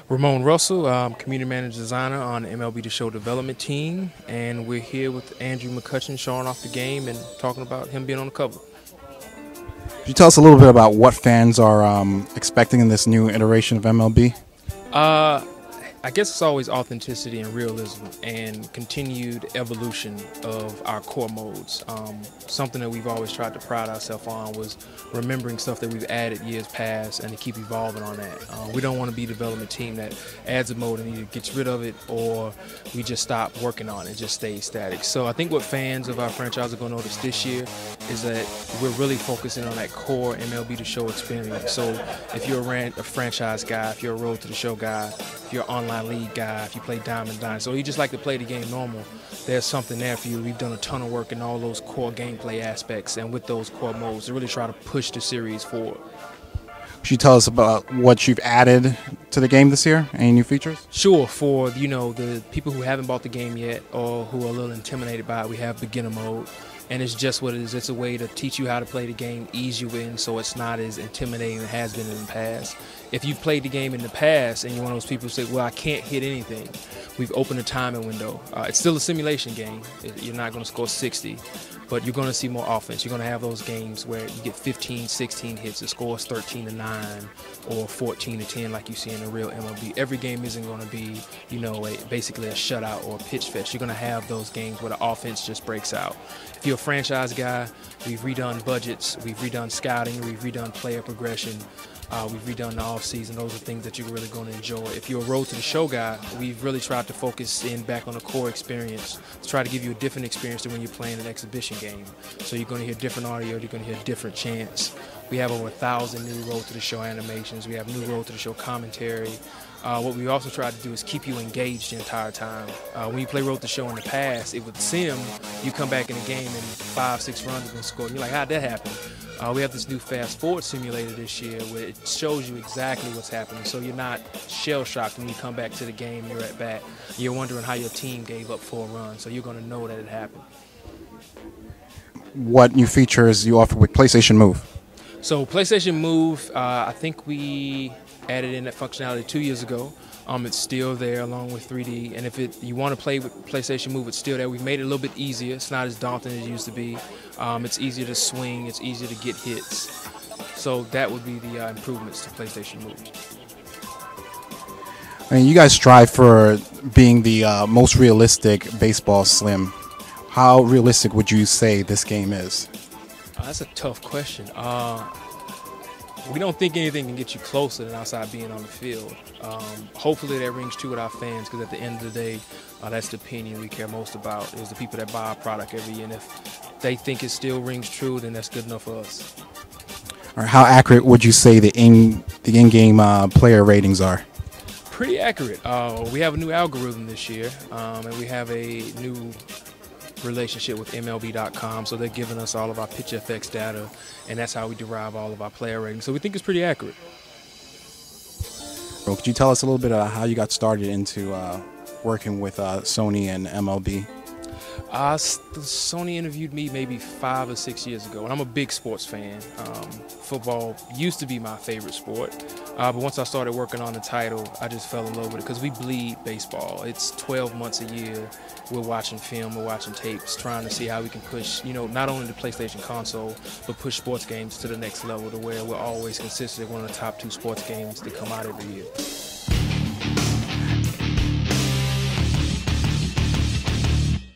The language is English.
Ramone Russell, community manager designer on the MLB The Show development team, and we're here with Andrew McCutcheon showing off the game and talking about him being on the cover. Could you tell us a little bit about what fans are expecting in this new iteration of MLB? I guess it's always authenticity and realism and continued evolution of our core modes. Something that we've always tried to pride ourselves on was remembering stuff that we've added years past and to keep evolving on that. We don't want to be a development team that adds a mode and either gets rid of it or we just stop working on it, just stays static. So I think what fans of our franchise are going to notice this year is that we're really focusing on that core MLB The Show experience. So if you're a franchise guy, if you're a Road to the Show guy, if you're an online league guy, if you play Diamond Dynasty, or you just like to play the game normal, there's something there for you. We've done a ton of work in all those core gameplay aspects and with those core modes to really try to push the series forward. Could you tell us about what you've added to the game this year? Any new features? Sure. For the people who haven't bought the game yet or who are a little intimidated by it, we have beginner mode. And it's just what it is. It's a way to teach you how to play the game, ease you in, so it's not as intimidating as it has been in the past. If you've played the game in the past and you're one of those people who say, well, I can't hit anything, we've opened a timing window. It's still a simulation game. You're not going to score 60, but you're going to see more offense. You're going to have those games where you get 15, 16 hits. The score is 13-9 or 14-10 like you see in the real MLB. Every game isn't going to be, basically a shutout or a pitch fest. You're going to have those games where the offense just breaks out. If you're a franchise guy, we've redone budgets, we've redone scouting, we've redone player progression, we've redone the offseason. Those are things that you're really going to enjoy. If you're a Road to the Show guy, we've really tried to focus in back on the core experience to try to give you a different experience than when you're playing an exhibition game. So you're going to hear different audio, you're going to hear different chants. We have over 1,000 new Road to the Show animations. We have new Road to the Show commentary. What we also try to do is keep you engaged the entire time. When you play Road to the Show in the past, it would sim, you come back in the game and 5-6 runs have been scored. And you're like, how'd that happen? We have this new fast forward simulator this year where it shows you exactly what's happening. So you're not shell-shocked when you come back to the game, you're at bat. You're wondering how your team gave up 4 runs. So you're going to know that it happened. What new features you offer with PlayStation Move? So PlayStation Move, I think we added in that functionality 2 years ago. It's still there along with 3D, and if you want to play with PlayStation Move, it's still there. We've made it a little bit easier. It's not as daunting as it used to be. It's easier to swing. It's easier to get hits. So that would be the improvements to PlayStation Move. I mean, you guys strive for being the most realistic baseball slim. How realistic would you say this game is? That's a tough question. We don't think anything can get you closer than outside being on the field. Hopefully that rings true with our fans, because at the end of the day, that's the opinion we care most about, is the people that buy our product every year. And if they think it still rings true, then that's good enough for us. All right, how accurate would you say the in-game player ratings are? Pretty accurate. We have a new algorithm this year, and we have a new relationship with MLB.com, so they're giving us all of our pitch FX data, and that's how we derive all of our player ratings. So we think it's pretty accurate. Well, could you tell us a little bit about how you got started into working with Sony and MLB? Sony interviewed me maybe 5 or 6 years ago, and I'm a big sports fan. Football used to be my favorite sport, but once I started working on the title, I just fell in love with it because we bleed baseball. It's 12 months a year. We're watching film, we're watching tapes, trying to see how we can push, not only the PlayStation console, but push sports games to the next level to where we're always considered one of the top 2 sports games that come out every year.